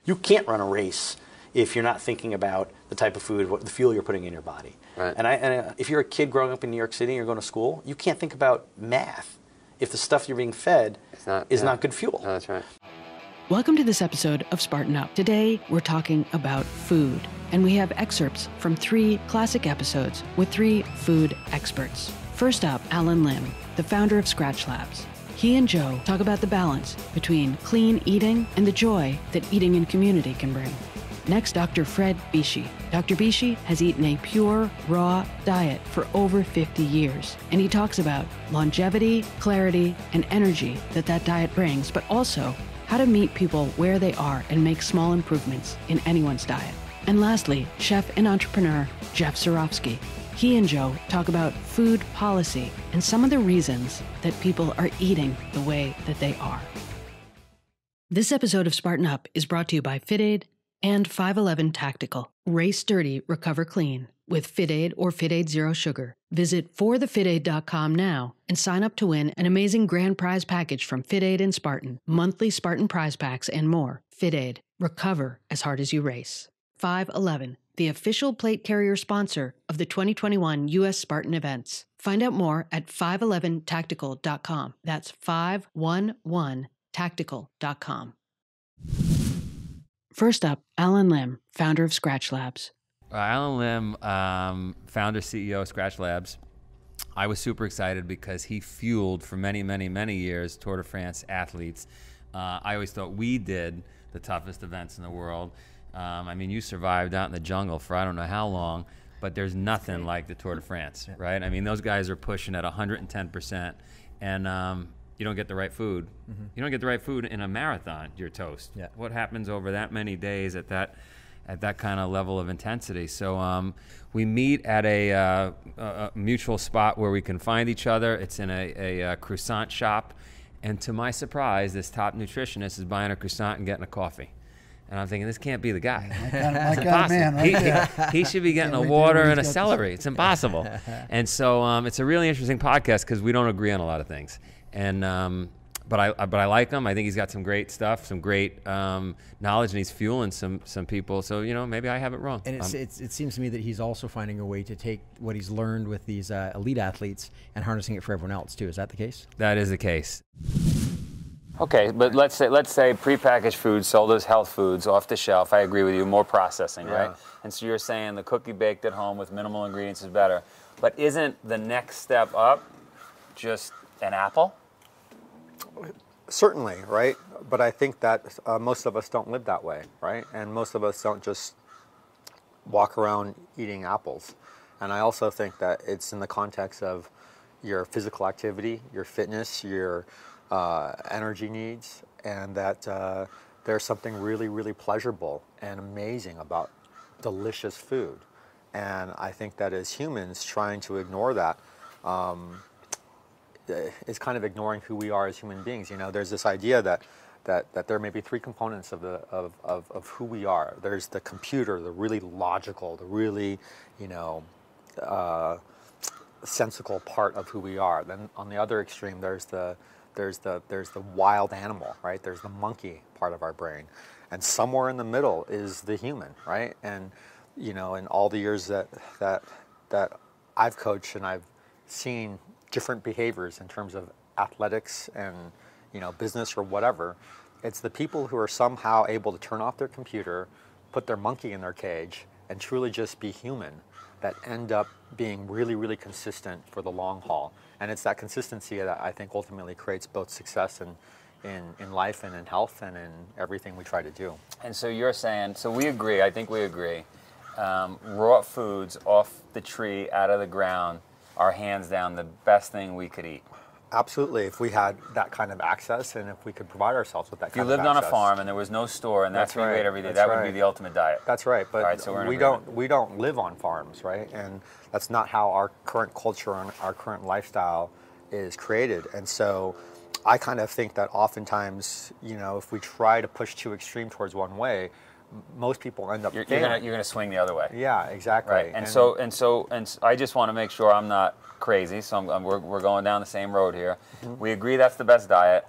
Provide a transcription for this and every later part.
You can't run a race if you're not thinking about the type of food, the fuel you're putting in your body. Right. And if you're a kid growing up in New York City and you're going to school, you can't think about math if the stuff you're being fed is not good fuel. No, that's right. Welcome to this episode of Spartan Up. Today, we're talking about food, and we have excerpts from 3 classic episodes with 3 food experts. First up, Alan Lim, the founder of Scratch Labs. He and Joe talk about the balance between clean eating and the joy that eating in community can bring. Next, Dr. Fred Bisci. Dr. Bisci has eaten a pure, raw diet for over 50 years, and he talks about longevity, clarity, and energy that diet brings, but also how to meet people where they are and make small improvements in anyone's diet. And lastly, chef and entrepreneur Jeff Zurofsky. He and Joe talk about food policy and some of the reasons that people are eating the way that they are. This episode of Spartan Up is brought to you by FITAID and 511 Tactical. Race dirty, recover clean with FITAID or FITAID Zero Sugar. Visit forthefitaid.com now and sign up to win an amazing grand prize package from FITAID and Spartan, monthly Spartan prize packs, and more. FITAID, recover as hard as you race. 511, the official plate carrier sponsor of the 2021 U.S. Spartan events. Find out more at 511tactical.com. That's 511tactical.com. First up, Alan Lim, founder of Scratch Labs. Alan Lim, founder, CEO of Scratch Labs. I was super excited because he fueled for many, many, many years Tour de France athletes. I always thought we did the toughest events in the world. I mean, you survived out in the jungle for I don't know how long, but there's nothing like the Tour de France, right? I mean, those guys are pushing at 110%, and you don't get the right food. Mm-hmm. You don't get the right food in a marathon, you're toast. Yeah. What happens over that many days at that kind of level of intensity? So we meet at a mutual spot where we can find each other. It's in a croissant shop, and to my surprise, this top nutritionist is buying a croissant and getting a coffee. And I'm thinking, this can't be the guy. My kind of man, right? He should be getting a water and a celery. It's impossible. And so it's a really interesting podcast because we don't agree on a lot of things. And but I like him. I think he's got some great stuff, some great knowledge, and he's fueling some people. So maybe I have it wrong. And it seems to me that he's also finding a way to take what he's learned with these elite athletes and harnessing it for everyone else too. Is that the case? That is the case. Okay, but let's say prepackaged foods sold as health foods off the shelf. I agree with you. More processing, right? And so you're saying the cookie baked at home with minimal ingredients is better. But isn't the next step up just an apple? Certainly, right? But I think that most of us don't live that way, right? And most of us don't just walk around eating apples. And I also think that it's in the context of your physical activity, your fitness, your energy needs, and that there's something really, really pleasurable and amazing about delicious food. And I think that as humans, trying to ignore that is kind of ignoring who we are as human beings. There's this idea that there may be 3 components of who we are. There's the computer, the really logical, the really, sensical part of who we are. Then on the other extreme, there's the wild animal, right? There's the monkey part of our brain, and somewhere in the middle is the human, right? And in all the years that I've coached and I've seen different behaviors in terms of athletics and business or whatever, it's the people who are somehow able to turn off their computer, put their monkey in their cage, and truly just be human that end up being really, really consistent for the long haul. And it's that consistency that I think ultimately creates both success in life and in health and in everything we try to do. And so you're saying, so we agree, I think we agree, raw foods off the tree, out of the ground, are hands down the best thing we could eat. Absolutely, if we had that kind of access and if we could provide ourselves with that kind of access. If you lived on a farm and there was no store and that's what you ate every day, that would be the ultimate diet. That's right, but right, so we don't live on farms, right? And that's not how our current culture and our current lifestyle is created. And so I kind of think that oftentimes, if we try to push too extreme towards one way, most people end up failing. You're gonna swing the other way. Yeah, exactly. Right. And so I just want to make sure I'm not crazy. So we're going down the same road here. Mm-hmm. We agree that's the best diet.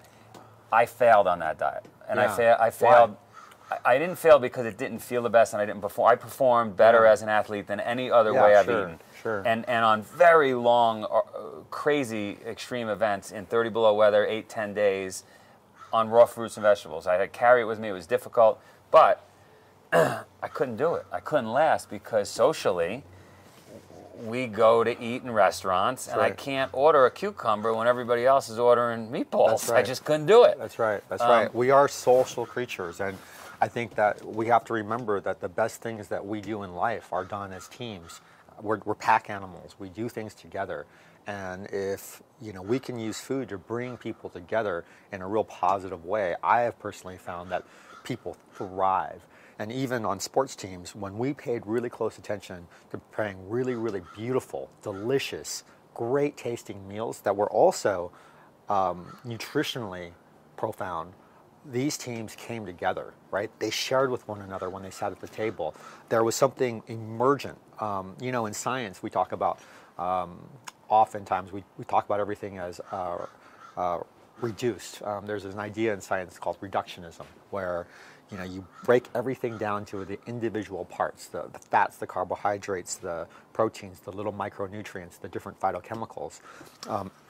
I failed on that diet, and I failed. I didn't fail because it didn't feel the best and I didn't perform. I performed better as an athlete than any other way I've eaten. Sure. And on very long, crazy, extreme events in 30 below weather, 8-10 days, on raw fruits and vegetables. I had to carry it with me. It was difficult, but I couldn't do it. I couldn't last because socially, we go to eat in restaurants, and I can't order a cucumber when everybody else is ordering meatballs. That's right. I just couldn't do it. That's right. That's right. We are social creatures, and I think that we have to remember that the best things that we do in life are done as teams. We're pack animals. We do things together. And if we can use food to bring people together in a real positive way, I have personally found that people thrive. And even on sports teams, when we paid really close attention to preparing really, really beautiful, delicious, great tasting meals that were also nutritionally profound, these teams came together, right? They shared with one another when they sat at the table. There was something emergent. In science, we talk about, oftentimes we talk about everything as reduced. There's an idea in science called reductionism, where you break everything down to the individual parts, the fats, the carbohydrates, the proteins, the little micronutrients, the different phytochemicals.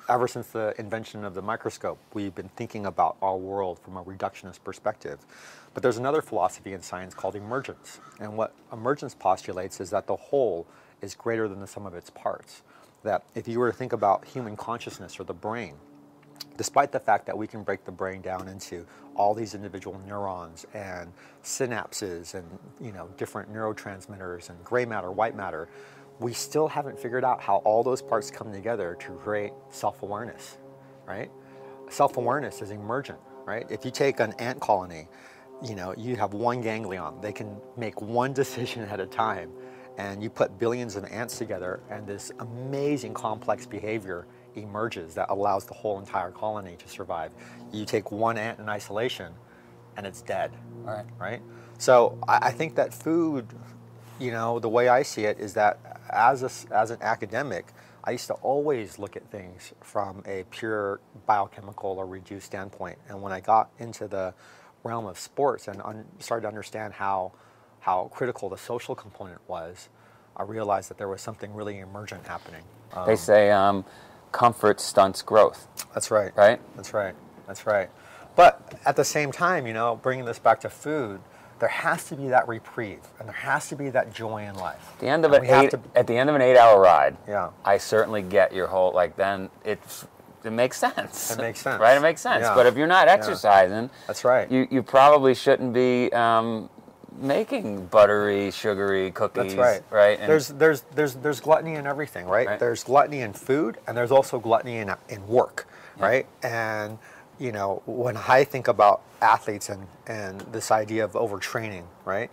Ever since the invention of the microscope, we've been thinking about our world from a reductionist perspective. But there's another philosophy in science called emergence. And what emergence postulates is that the whole is greater than the sum of its parts. That if you were to think about human consciousness or the brain, despite the fact that we can break the brain down into all these individual neurons and synapses and different neurotransmitters and gray matter, white matter, we still haven't figured out how all those parts come together to create self-awareness, right? Self-awareness is emergent, right? If you take an ant colony, you have one ganglion. They can make one decision at a time, and you put billions of ants together, and this amazing complex behavior emerges that allows the whole entire colony to survive. You take one ant in isolation, and it's dead, right? So I think that food, the way I see it is that as an academic, I used to always look at things from a pure biochemical or reduced standpoint. And when I got into the realm of sports and started to understand how critical the social component was, I realized that there was something really emergent happening. They say comfort stunts growth. That's right. Right? That's right. That's right. But at the same time, bringing this back to food, there has to be that reprieve, and there has to be that joy in life. At the end of an 8-hour ride, I certainly get your whole, then it makes sense. It makes sense. Right? It makes sense. Yeah. But if you're not exercising, that's right. You probably shouldn't be making buttery, sugary cookies. That's right. Right? And there's gluttony in everything, right? There's gluttony in food, and there's also gluttony in work, right? And when I think about athletes and this idea of overtraining, right?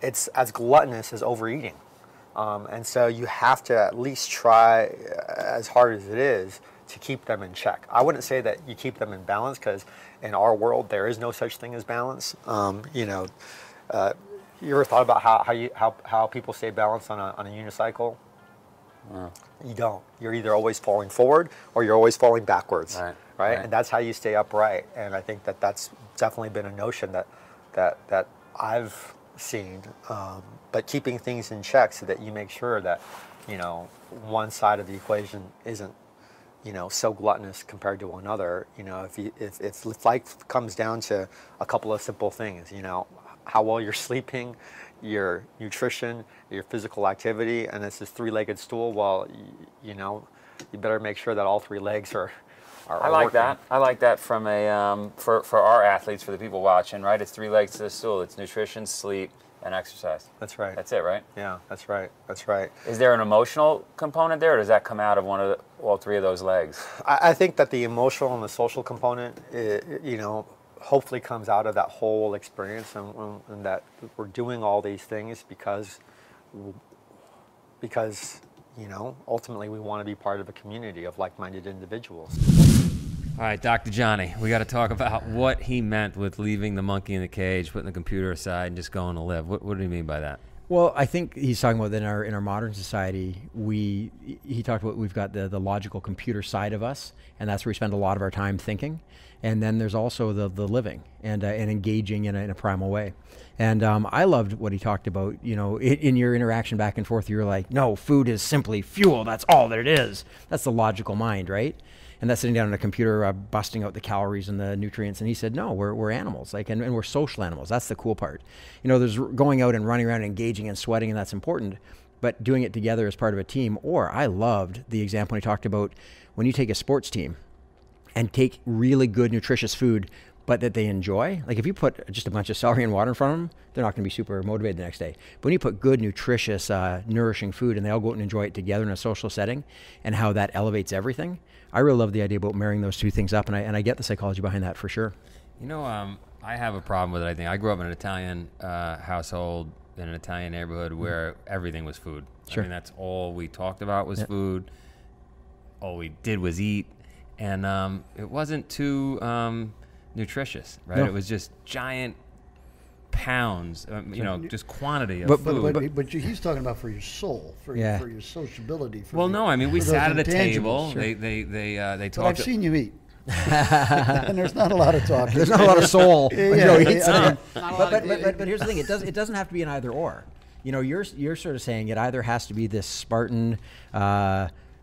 It's as gluttonous as overeating. And so you have to at least try as hard as it is to keep them in check. I wouldn't say that you keep them in balance, because in our world there is no such thing as balance. You ever thought about how people stay balanced on a unicycle? You don't. You're either always falling forward or you're always falling backwards, right? And that's how you stay upright. And I think that that's definitely been a notion that I've seen. But keeping things in check so that you make sure that one side of the equation isn't so gluttonous compared to another. If life comes down to a couple of simple things, how well you're sleeping, your nutrition, your physical activity, and it's this three-legged stool, well, you better make sure that all three legs are I like working. that. I like that from a for our athletes, for the people watching, right? It's three legs to the stool. It's nutrition, sleep, and exercise. That's right. That's it, right? Yeah, that's right. That's right. Is there an emotional component there, or does that come out of all three of those legs? I think that the emotional and the social component, hopefully comes out of that whole experience, and that we're doing all these things because ultimately we want to be part of a community of like-minded individuals. All right, Dr. Johnny, we got to talk about what he meant with leaving the monkey in the cage, putting the computer aside, and just going to live. What do you mean by that? Well, I think he's talking about in our modern society, he talked about we've got the logical computer side of us, and that's where we spend a lot of our time thinking. And then there's also the living and engaging in a primal way. And I loved what he talked about. You know, in your interaction back and forth, you were like, no, food is simply fuel. That's all that it is. That's the logical mind, right? And that's sitting down on a computer, busting out the calories and the nutrients. And he said, no, we're animals, like, and we're social animals. That's the cool part. You know, there's going out and running around and engaging and sweating, and that's important. But doing it together as part of a team. Or I loved the example he talked about when you take a sports team and take really good, nutritious food, but that they enjoy. Like if you put just a bunch of celery and water in front of them, they're not going to be super motivated the next day. But when you put good, nutritious, nourishing food and they all go out and enjoy it together in a social setting and how that elevates everything, I really love the idea about marrying those two things up, and I get the psychology behind that for sure. You know, I have a problem with it, I think. I grew up in an Italian household in an Italian neighborhood where everything was food. Sure. I mean, that's all we talked about was food. All we did was eat. And it wasn't too nutritious, right? No. It was just giant pounds, you know, just quantity of food. But he's talking about for your soul, for your sociability. Well, no, I mean, we sat at a table. Sure. They talked. But I've seen you eat. And there's not a lot of talking. There's not a lot of soul. Yeah, But here's the thing: it doesn't have to be an either or. You know, you're sort of saying it either has to be this Spartan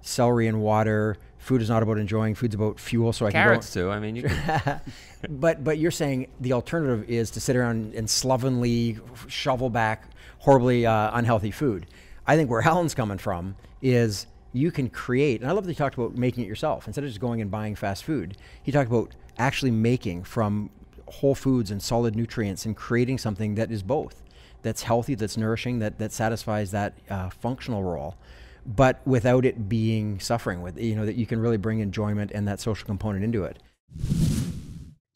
celery and water. Food is not about enjoying. Food's about fuel. So I can carrots too. I mean, you can. But you're saying the alternative is to sit around and slovenly shovel back horribly unhealthy food. I think where Alan's coming from is you can create, and I love that he talked about making it yourself instead of just going and buying fast food. He talked about actually making from whole foods and solid nutrients and creating something that is both, that's healthy, that's nourishing, that satisfies that functional role, but without it being suffering, with, you know, that you can really bring enjoyment and that social component into it.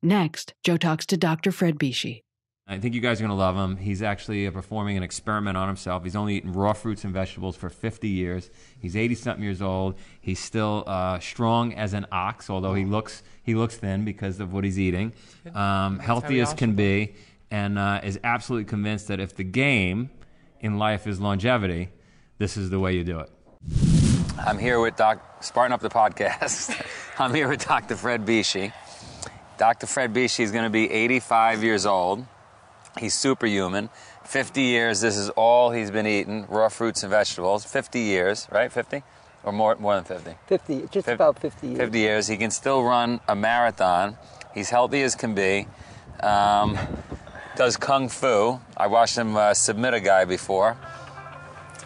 Next, Joe talks to Dr. Fred Bisci. I think you guys are going to love him. He's actually performing an experiment on himself. He's only eaten raw fruits and vegetables for 50 years. He's 80-something years old. He's still strong as an ox, although he looks thin because of what he's eating. Healthy as can be, and is absolutely convinced that if the game in life is longevity, this is the way you do it. I'm here with Spartan Up the podcast. I'm here with Dr. Fred Bisci. Dr. Fred Bisci is going to be 85 years old. He's superhuman. 50 years, this is all he's been eating, raw fruits and vegetables. 50 years, right? 50? Or more than 50? 50, just about 50 years. 50 years. He can still run a marathon. He's healthy as can be. Does kung fu. I watched him submit a guy before.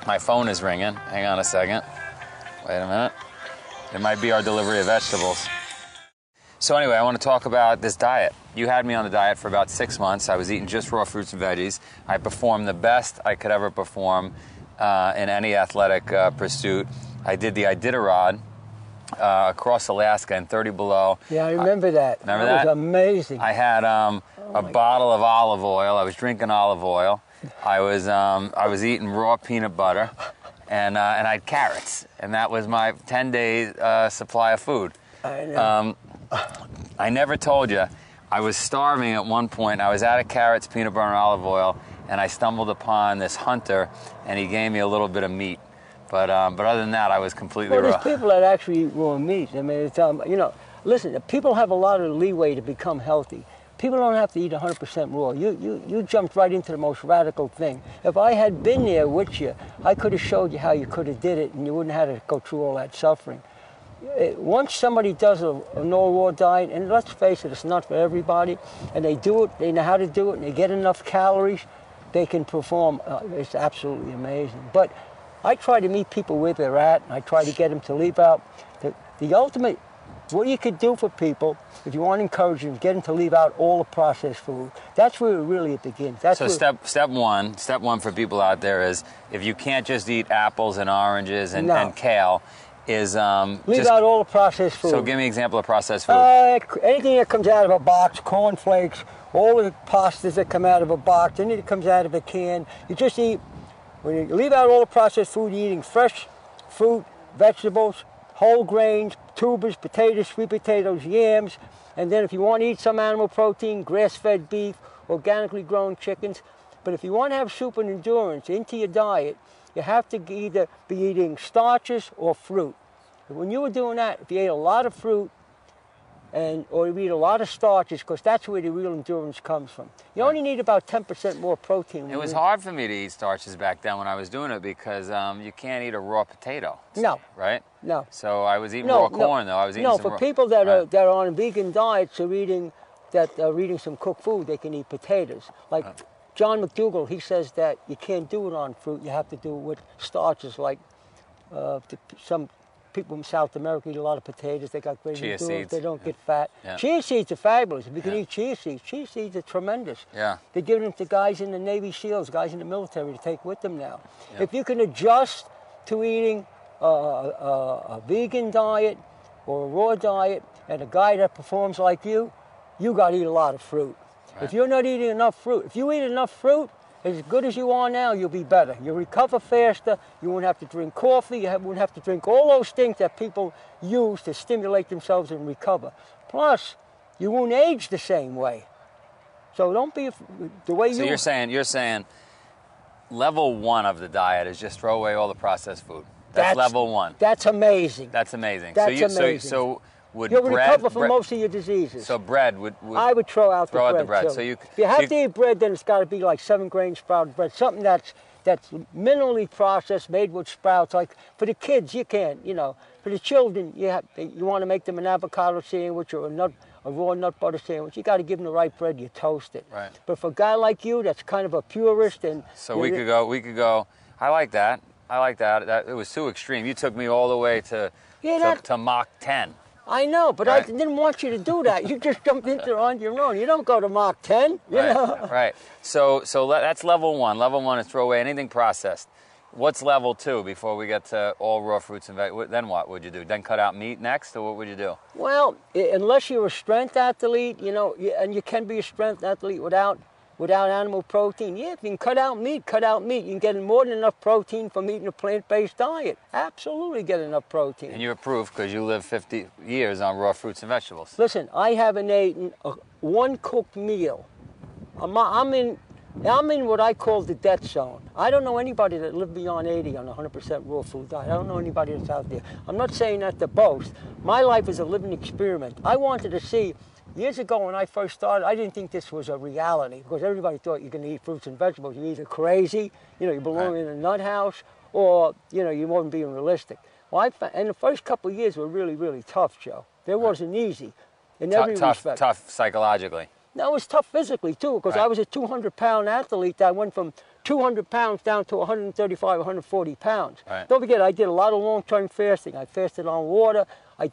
My phone is ringing. Hang on a second. Wait a minute. It might be our delivery of vegetables. So anyway, I want to talk about this diet. You had me on the diet for about 6 months. I was eating just raw fruits and veggies. I performed the best I could ever perform in any athletic pursuit. I did the Iditarod across Alaska in 30 below. Yeah, I remember that. Remember that? That was amazing. I had a bottle of olive oil. I was drinking olive oil. I was eating raw peanut butter, and I had carrots, and that was my 10-day supply of food. I know. I never told you, I was starving at one point. I was out of carrots, peanut butter, and olive oil, and I stumbled upon this hunter, and he gave me a little bit of meat. But other than that, I was completely raw. There's people that actually eat raw meat. I mean, it's, you know, listen, people have a lot of leeway to become healthy. People don't have to eat 100% raw. You jumped right into the most radical thing. If I had been there with you, I could have showed you how you could have did it, and you wouldn't have had to go through all that suffering. Once somebody does a no-raw diet, and let's face it, it's not for everybody, and they do it, they know how to do it, and they get enough calories, they can perform. It's absolutely amazing. But I try to meet people where they're at, and I try to get them to leave out the ultimate. What you could do for people, if you want to encourage them, get them to leave out all the processed food. That's where it really begins. That's so step one for people out there is, if you can't just eat apples and oranges and kale, is leave out all the processed food. So give me an example of processed food. Anything that comes out of a box, cornflakes, all the pastas that come out of a box, anything that comes out of a can. You just eat, when you leave out all the processed food, you're eating fresh fruit, vegetables, whole grains, tubers, potatoes, sweet potatoes, yams, and then if you want to eat some animal protein, grass-fed beef, organically grown chickens, But if you want to have super endurance into your diet, you have to either be eating starches or fruit. When you were doing that, if you ate a lot of fruit or you eat a lot of starches, because that's where the real endurance comes from. You only need about 10% more protein. It was hard for me to eat starches back then when I was doing it because you can't eat a raw potato. No. Right? No. So I was eating raw corn, though. I was eating some for raw, people that are on vegan diets or eating some cooked food, they can eat potatoes. Like John McDougall, he says that you can't do it on fruit. You have to do it with starches. Like some people in South America eat a lot of potatoes. They got great endurance. Seeds. They don't get fat. Yeah. Chia seeds are fabulous. If you can eat chia seeds are tremendous. Yeah. They're giving them to guys in the Navy SEALs, guys in the military to take with them now. Yeah. If you can adjust to eating a vegan diet or a raw diet and a guy that performs like you got to eat a lot of fruit. Right. If you're not eating enough fruit, if you eat enough fruit, as good as you are now, you'll be better. You'll recover faster. You won't have to drink coffee. You won't have to drink all those things that people use to stimulate themselves and recover. Plus, you won't age the same way. So don't be the way you. So you're saying level 1 of the diet is just throw away all the processed food. That's level 1. That's amazing. That's amazing. That's amazing. So would you'll bread, recover from most of your diseases. So bread would I would throw out the bread. Too. So if you have to eat bread, then it's got to be like 7-grain sprouted bread, something that's minimally processed, made with sprouts. Like for the kids, you can't. For the children, you want to make them an avocado sandwich or a raw nut butter sandwich. You got to give them the right bread. You toast it. Right. But for a guy like you, that's kind of a purist, and so we could go. I like that. That it was too extreme. You took me all the way to Mach 10. I know, but right. I didn't want you to do that. You just jumped into it on your own. You don't go to Mach 10, you know? Right. So that's level 1. Level 1 is throw away anything processed. What's level 2 before we get to all raw fruits and veggies? Then what would you do? Then cut out meat next, or what would you do? Well, unless you're a strength athlete, and you can be a strength athlete without animal protein. Yeah, if you can cut out meat. You can get more than enough protein from eating a plant-based diet. Absolutely get enough protein. And you're proof because you lived 50 years on raw fruits and vegetables. Listen, I haven't eaten one cooked meal. I'm in what I call the death zone. I don't know anybody that lived beyond 80 on a 100% raw food diet. I don't know anybody that's out there. I'm not saying that to boast. My life is a living experiment. I wanted to see. Years ago when I first started, I didn't think this was a reality because everybody thought you're going to eat fruits and vegetables. You're either crazy, you belong in a nut house, or, you weren't being realistic. Well, and the first couple of years were really, really tough, Joe. It wasn't easy in every respect. Tough psychologically. No, it was tough physically, too, because I was a 200-pound athlete that went from 200 pounds down to 135, 140 pounds. Right. Don't forget, I did a lot of long-term fasting. I fasted on water. I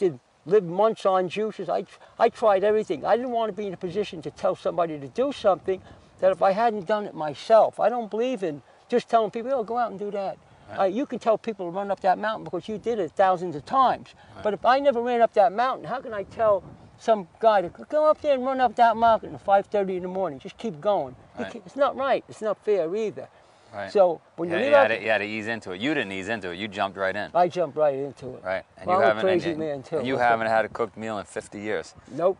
lived months on juices. I tried everything. I didn't want to be in a position to tell somebody to do something that if I hadn't done it myself. I don't believe in just telling people, go out and do that. Right. You can tell people to run up that mountain because you did it thousands of times. Right. But if I never ran up that mountain, how can I tell some guy to go up there and run up that mountain at 5:30 in the morning? Just keep going. Right. It's not right. It's not fair either. Right. So when you had to ease into it. You didn't ease into it. You jumped right in. I jumped right into it. Right. And well, I'm a crazy man too. And you haven't had a cooked meal in 50 years. Nope.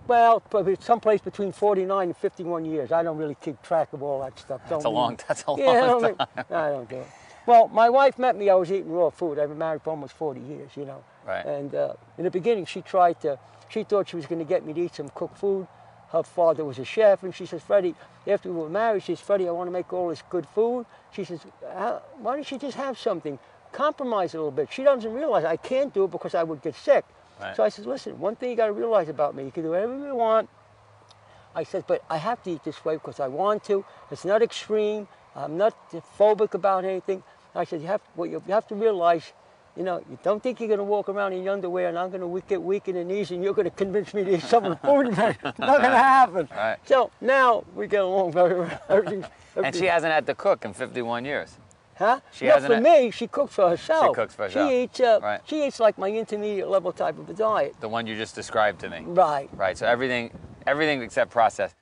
Well, someplace between 49 and 51 years. I don't really keep track of all that stuff. That's a long time. I don't do it. Well, my wife met me. I was eating raw food. I've been married for almost 40 years, Right. And in the beginning, she thought she was going to get me to eat some cooked food. Her father was a chef, and she says, Freddie, after we were married, she says, Freddie, I want to make all this good food. She says, why don't you just have something? Compromise a little bit. She doesn't realize I can't do it because I would get sick. Right. So I said, listen, one thing you got to realize about me, you can do whatever you want. I said, but I have to eat this way because I want to. It's not extreme. I'm not phobic about anything. I said, you have to realize, you don't think you're going to walk around in your underwear and I'm going to get weak in the knees and you're going to convince me to eat some of the food. It's not going to happen. Right. So now we get along very well. And she hasn't had to cook in 51 years. Huh? For me, she cooks for herself. She cooks for herself. She eats like my intermediate level type of a diet. The one you just described to me. Right. Right. So everything except processed.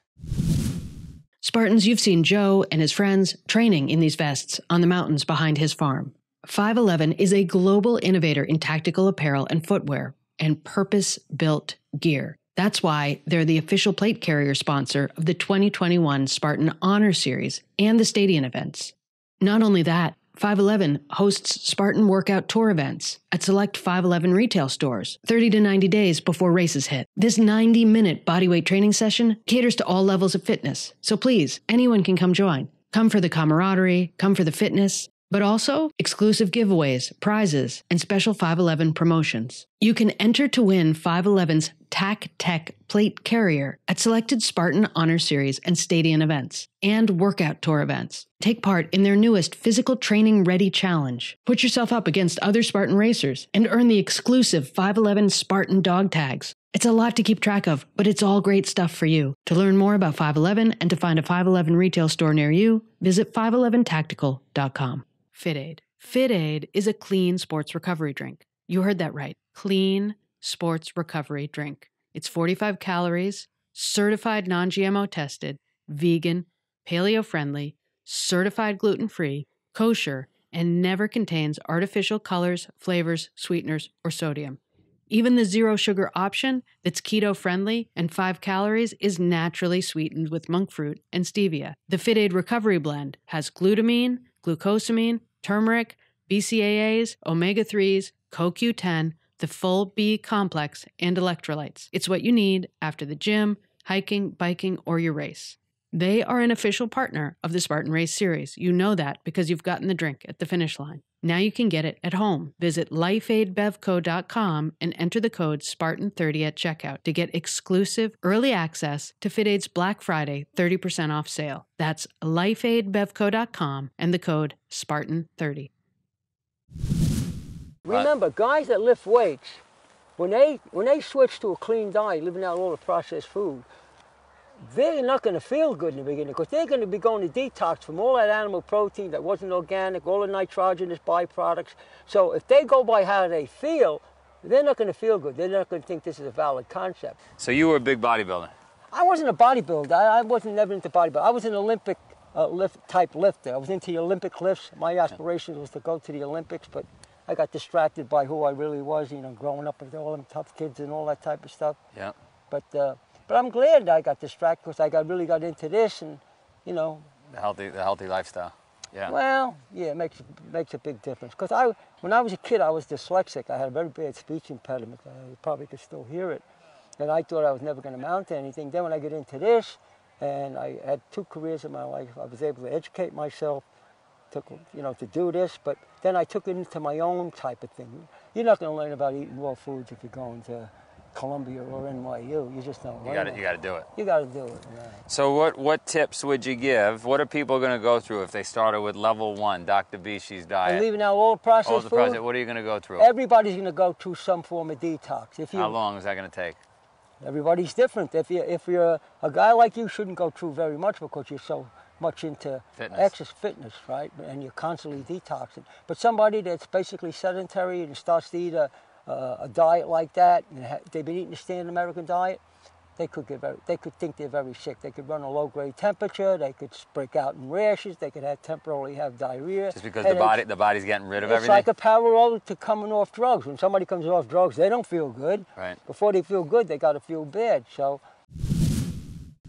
Spartans, you've seen Joe and his friends training in these vests on the mountains behind his farm. 511 is a global innovator in tactical apparel and footwear and purpose-built gear. That's why they're the official plate carrier sponsor of the 2021 Spartan Honor Series and the Stadium events. Not only that, 511 hosts Spartan workout tour events at select 511 retail stores 30 to 90 days before races hit. This 90-minute bodyweight training session caters to all levels of fitness, so please, anyone can come join. Come for the camaraderie, come for the fitness, but also exclusive giveaways, prizes, and special 511 promotions. You can enter to win 511's TAC Tech plate carrier at selected Spartan Honor Series and Stadium events and workout tour events. Take part in their newest Physical Training Ready Challenge. Put yourself up against other Spartan racers and earn the exclusive 511 Spartan dog tags. It's a lot to keep track of, but it's all great stuff for you. To learn more about 511 and to find a 511 retail store near you, visit 511tactical.com. FITAID. FITAID is a clean sports recovery drink. You heard that right. Clean sports recovery drink. It's 45 calories, certified non-GMO tested, vegan, paleo-friendly, certified gluten-free, kosher, and never contains artificial colors, flavors, sweeteners, or sodium. Even the zero sugar option that's keto-friendly and 5 calories is naturally sweetened with monk fruit and stevia. The FITAID Recovery Blend has glutamine, glucosamine, turmeric, BCAAs, omega-3s, CoQ10, the full B complex, and electrolytes. It's what you need after the gym, hiking, biking, or your race. They are an official partner of the Spartan Race Series. You know that because you've gotten the drink at the finish line. Now you can get it at home. Visit lifeaidbevco.com and enter the code Spartan30 at checkout to get exclusive early access to FITAID's Black Friday 30% off sale. That's lifeaidbevco.com and the code Spartan30. Remember, guys that lift weights, when they switch to a clean diet, living out all the processed food, they're not going to feel good in the beginning because they're going to be going to detox from all that animal protein that wasn't organic, all the nitrogenous byproducts. So if they go by how they feel, they're not going to feel good. They're not going to think this is a valid concept. So you were a big bodybuilder? I wasn't a bodybuilder. I wasn't never into bodybuilding. I was an Olympic type lifter. I was into the Olympic lifts. My aspiration was to go to the Olympics, but I got distracted by who I really was, you know, growing up with all them tough kids and all that type of stuff. Yeah. But I'm glad that I got distracted because I really got into this and, you know. The healthy lifestyle. Yeah. Well, yeah, it makes a big difference. Because when I was a kid, I was dyslexic. I had a very bad speech impediment. You probably could still hear it. And I thought I was never going to amount to anything. Then when I get into this, and I had 2 careers in my life, I was able to educate myself, to do this. But then I took it into my own type of thing. You're not going to learn about eating raw foods if you're going to Columbia or NYU. You just don't learn. You got to do it. You got to do it. Yeah. So what tips would you give? What are people going to go through if they started with level 1, Dr. Bisci's diet? And leaving out all the processed food? What are you going to go through? Everybody's going to go through some form of detox. How long is that going to take? Everybody's different. If you're a guy like you, shouldn't go through very much because you're so much into fitness, right? And you're constantly detoxing. But somebody that's basically sedentary and starts to eat a diet like that, and they've been eating a standard American diet, they could think they're very sick. They could run a low-grade temperature. They could break out in rashes. They could temporarily have diarrhea. Just because the body's getting rid of everything. It's like a parallel to coming off drugs. When somebody comes off drugs, they don't feel good. Right. Before they feel good, they got to feel bad. So.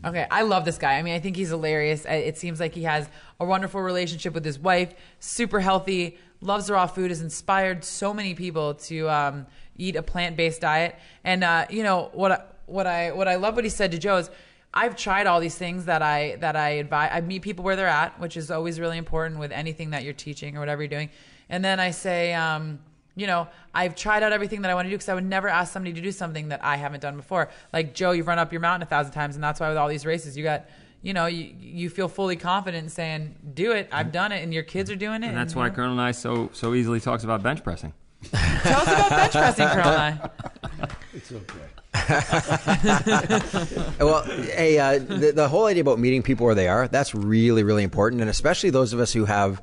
Okay, I love this guy. I mean, I think he's hilarious. It seems like he has a wonderful relationship with his wife, super healthy, loves raw food, has inspired so many people to eat a plant-based diet. And what I love what he said to Joe is, I've tried all these things that I advise. I meet people where they're at, which is always really important with anything that you're teaching or whatever you're doing. And then I say, I've tried out everything that I want to do because I would never ask somebody to do something that I haven't done before. Like, Joe, you've run up your mountain 1,000 times, and that's why with all these races, you got, you feel fully confident in saying, do it, I've done it, and your kids are doing it. And that's why Colonel and I so easily talks about bench pressing. Tell us about bench pressing, Colonel and I. It's okay. Well, hey, the whole idea about meeting people where they are, that's really, really important. And especially those of us who have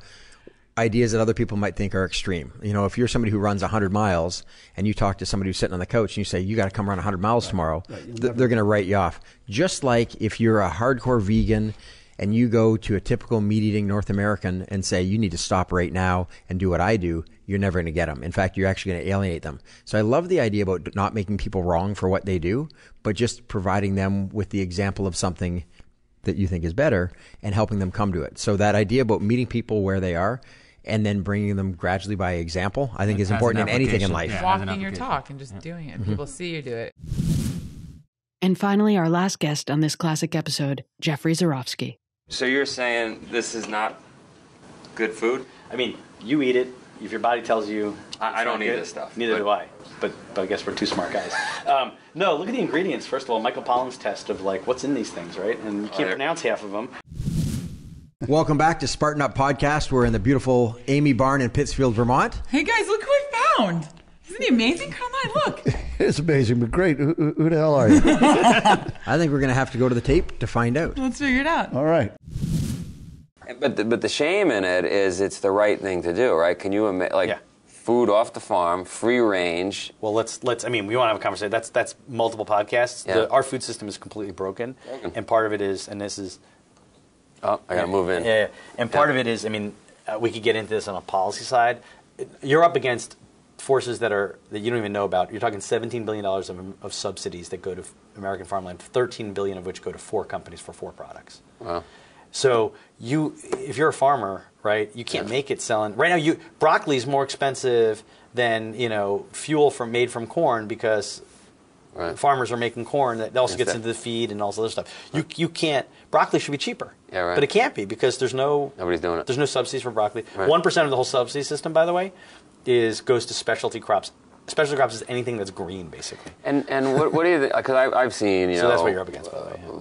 ideas that other people might think are extreme. If you're somebody who runs 100 miles and you talk to somebody who's sitting on the couch and you say, you got to come run 100 miles tomorrow, they're going to write you off. Just like if you're a hardcore vegan and you go to a typical meat-eating North American and say, you need to stop right now and do what I do, you're never going to get them. In fact, you're actually going to alienate them. So I love the idea about not making people wrong for what they do, but just providing them with the example of something that you think is better and helping them come to it. So that idea about meeting people where they are and then bringing them gradually by example, I think is important in anything in life. Yeah, walking your talk and just doing it. People see you do it. And finally, our last guest on this classic episode, Jeffrey Zurofsky. So you're saying this is not good food? I mean, you eat it. If your body tells you... I don't eat this stuff. Neither do I. But I guess we're two smart guys. No, look at the ingredients. First of all, Michael Pollan's test of, like, what's in these things, right? And you can't pronounce half of them. Welcome back to Spartan Up Podcast. We're in the beautiful Amy Barn in Pittsfield, Vermont. Hey guys, look who I found. Isn't he amazing? Come on, look. It's amazing, but great. Who the hell are you? I think we're going to have to go to the tape to find out. Let's figure it out. All right. But the shame in it is it's the right thing to do, right? Can you imagine, food off the farm, free range? Well, let's. I mean, we want to have a conversation. That's multiple podcasts. Yeah. Our food system is completely broken, and part of it is, and this is. Oh, I got to move in. Yeah, and part of it is, I mean, we could get into this on a policy side. You're up against forces that you don't even know about. You're talking $17 billion of subsidies that go to American farmland, $13 billion of which go to 4 companies for 4 products. Wow. So if you're a farmer, right, you can't make it selling. Right now, broccoli is more expensive than fuel made from corn because farmers are making corn that also gets into the feed and all this other stuff. You can't. Broccoli should be cheaper, but it can't be because nobody's doing it. There's no subsidies for broccoli. 1% of the whole subsidy system, by the way, goes to specialty crops. Specialty crops is anything that's green, basically. And what do you think? Because I've seen so that's what you're up against, by the way. Yeah.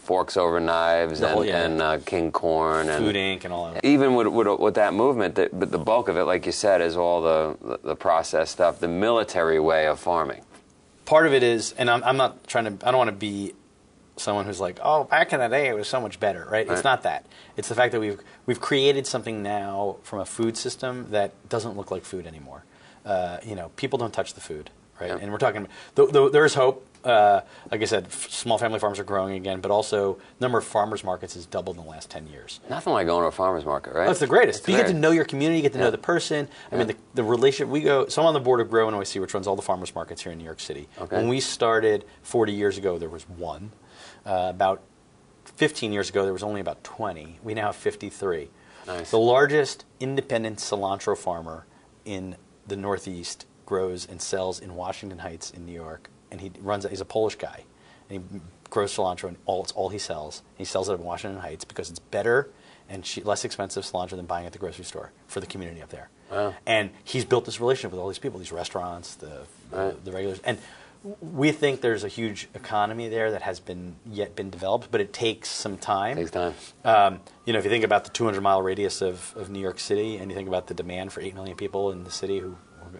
Forks over knives and King Corn and Food Inc. and all that. Even with that movement, but the bulk of it, like you said, is all the processed stuff, the military way of farming. Part of it is, and I'm not trying to. I don't want to be someone who's like, oh, back in the day it was so much better, right? It's not that. It's the fact that we've created something now from a food system that doesn't look like food anymore. People don't touch the food, right? And we're talking. There is hope. Like I said, small family farms are growing again, but also the number of farmers markets has doubled in the last 10 years. Nothing like going to a farmer's market, right? That's the greatest. You get to know your community, you get to know the person. I mean, the relationship. So I'm on the board of Grow NYC, which runs all the farmers markets here in New York City. Okay. When we started 40 years ago, there was one. About 15 years ago, there was only about 20. We now have 53. Nice. The largest independent cilantro farmer in the Northeast grows and sells in Washington Heights in New York. And he's a Polish guy. And he grows cilantro, and it's all he sells. He sells it in Washington Heights because it's better and less expensive cilantro than buying at the grocery store for the community up there. Wow. And he's built this relationship with all these people, these restaurants, the regulars. And we think there's a huge economy there that has been developed, but it takes some time. It takes time. If you think about the 200-mile radius of New York City, and you think about the demand for 8 million people in the city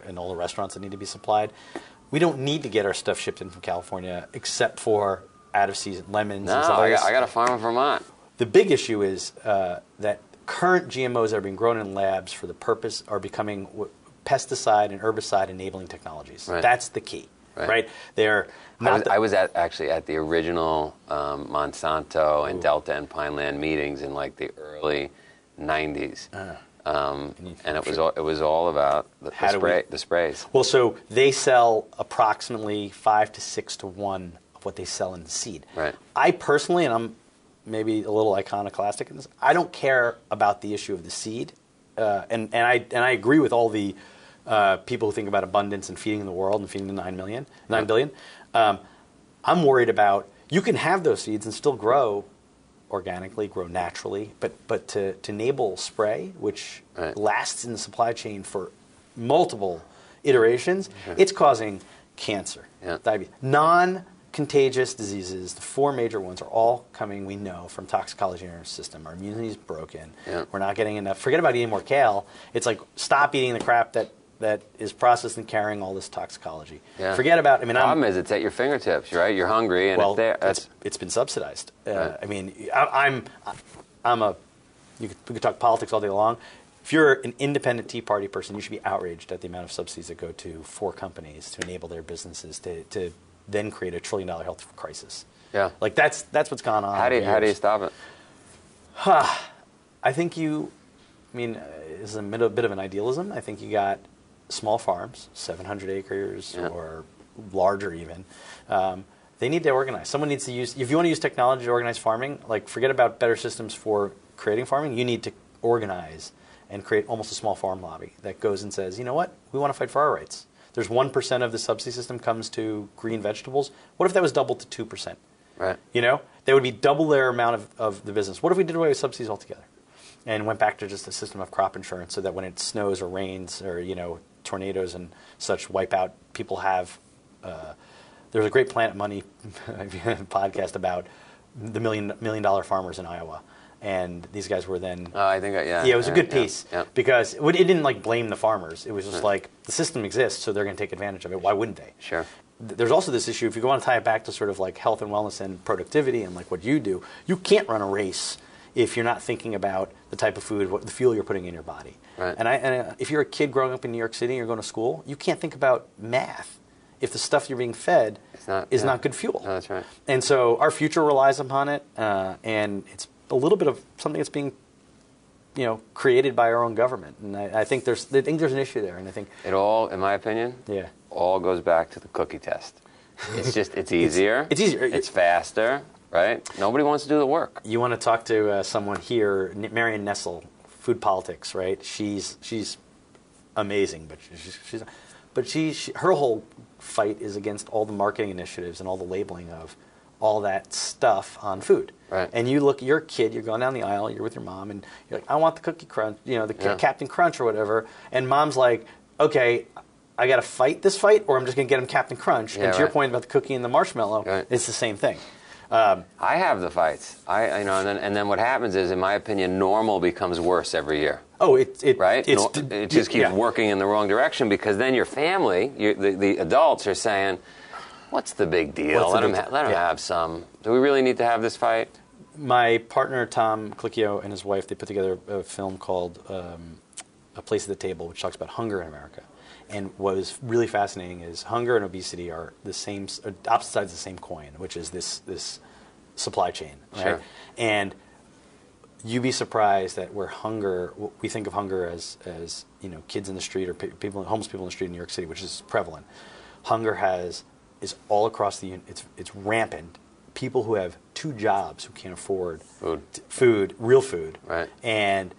and all the restaurants that need to be supplied, we don't need to get our stuff shipped in from California except for out-of-season lemons and stuff like that. I got a farm in Vermont. The big issue is that current GMOs that are being grown in labs for the purpose are becoming pesticide and herbicide enabling technologies. Right. That's the key. Right? They're I was actually at the original Monsanto and Delta and Pineland meetings in like the early 90s. And it was all about the sprays. Well, so they sell approximately 5 to 6 to 1 of what they sell in the seed. Right. I personally, and I'm maybe a little iconoclastic in this, I don't care about the issue of the seed, and I agree with all the people who think about abundance and feeding the world and feeding the 9 billion. I'm worried about, you can have those seeds and still grow organically, grow naturally, but to enable spray, which lasts in the supply chain for multiple iterations, it's causing cancer, diabetes, non-contagious diseases. The 4 major ones are all coming, we know, from toxicology in our system. Our immunity is broken. We're not getting enough. Forget about eating more kale. It's like, stop eating the crap that is processed and carrying all this toxicology. Forget about. I mean, the problem is it's at your fingertips, right? You're hungry, and it's there. It's been subsidized. I mean, we could talk politics all day long. If you're an independent Tea Party person, you should be outraged at the amount of subsidies that go to 4 companies to enable their businesses to then create $1 trillion health crisis. Yeah, like that's what's gone on. How do you stop it? I think this is a bit of an idealism. I think you got small farms, 700 acres or larger even. They need to organize. Someone needs to use, if you want to use technology to organize farming, like forget about better systems for creating farming, you need to organize and create almost a small farm lobby that goes and says, you know what, we want to fight for our rights. There's 1% of the subsidy system comes to green vegetables. What if that was doubled to 2%? Right. You know, that would be double their amount of the business. What if we did away with subsidies altogether and went back to just a system of crop insurance so that when it snows or rains or, you know, tornadoes and such wipe out, people have, there's a great Planet Money podcast about the $1 million farmers in Iowa. And these guys were then... I think, yeah. Yeah, it was a good piece because it didn't like blame the farmers. It was just like the system exists, so they're going to take advantage of it. Why wouldn't they? Sure. There's also this issue, if you want to tie it back to sort of like health and wellness and productivity and like what you do, you can't run a race if you're not thinking about the type of food, the fuel you're putting in your body. Right. And if you're a kid growing up in New York City and you're going to school, you can't think about math if the stuff you're being fed is not good fuel. No, that's right. And so our future relies upon it, and it's a little bit of something that's being, you know, created by our own government. And I think there's an issue there. And I think it all, in my opinion, all goes back to the cookie test. It's just it's easier. It's easier. It's faster. Right? Nobody wants to do the work. You want to talk to someone here, Marion Nessel, Food Politics, right? She's amazing, but her whole fight is against all the marketing initiatives and all the labeling of all that stuff on food. Right. And you're a kid, you're going down the aisle, you're with your mom, and you're like, I want the Cookie Crunch, you know, the Captain Crunch or whatever. And mom's like, okay, I got to fight this fight, or I'm just going to get him Captain Crunch. And to your point about the cookie and the marshmallow, it's the same thing. I have the fights. And then what happens is, in my opinion, normal becomes worse every year. Oh, it just keeps working in the wrong direction, because then your family, the adults, are saying, "What's the big deal? Let them have some. Do we really need to have this fight?" My partner Tom Clicchio and his wife, they put together a film called A Place at the Table, which talks about hunger in America. And what was really fascinating is hunger and obesity are the same, opposite sides of the same coin, which is this supply chain, right? Sure. And you'd be surprised that where hunger, we think of hunger as you know, kids in the street or homeless people in the street in New York City, which is prevalent. Hunger is all across it's rampant. People who have 2 jobs who can't afford real food, right? And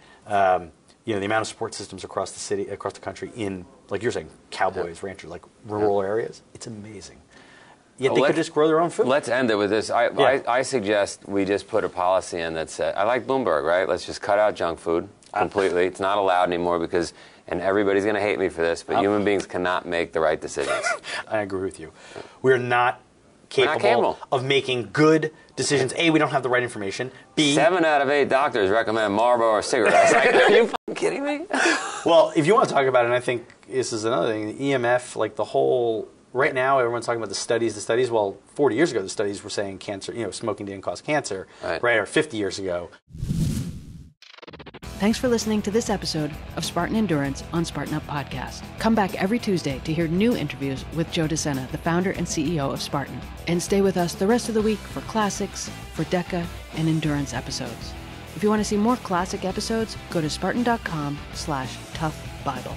you know, the amount of support systems across the country in, like you're saying, cowboys, ranchers, like rural areas, it's amazing. Yet they could just grow their own food. Let's end it with this. I suggest we just put a policy in that said, I like Bloomberg, right? Let's just cut out junk food completely. It's not allowed anymore because, and everybody's going to hate me for this, but human beings cannot make the right decisions. I agree with you. We're not capable of making good decisions. A, we don't have the right information. B, 7 out of 8 doctors recommend Marlboro or cigarettes. Like, are you fucking kidding me? Well, if you want to talk about it, and I think this is another thing, the EMF, like the whole, right now everyone's talking about the studies. Well, 40 years ago the studies were saying cancer, you know, smoking didn't cause cancer, right? Or 50 years ago. Thanks for listening to this episode of Spartan Endurance on Spartan Up Podcast. Come back every Tuesday to hear new interviews with Joe Sena, the founder and CEO of Spartan. And stay with us the rest of the week for classics, for DECA, and endurance episodes. If you want to see more classic episodes, go to spartan.com/toughbible.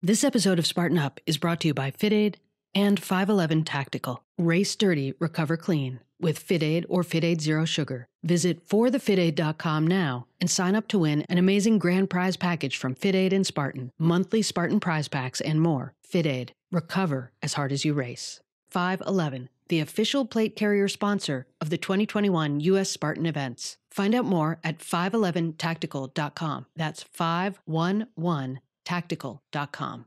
This episode of Spartan Up is brought to you by FITAID and 511 Tactical. Race dirty, recover clean with FITAID or FITAID Zero Sugar. Visit forthefitaid.com now and sign up to win an amazing grand prize package from FITAID and Spartan, monthly Spartan prize packs, and more. FITAID. Recover as hard as you race. 511, the official plate carrier sponsor of the 2021 U.S. Spartan events. Find out more at 511tactical.com. That's 511tactical.com.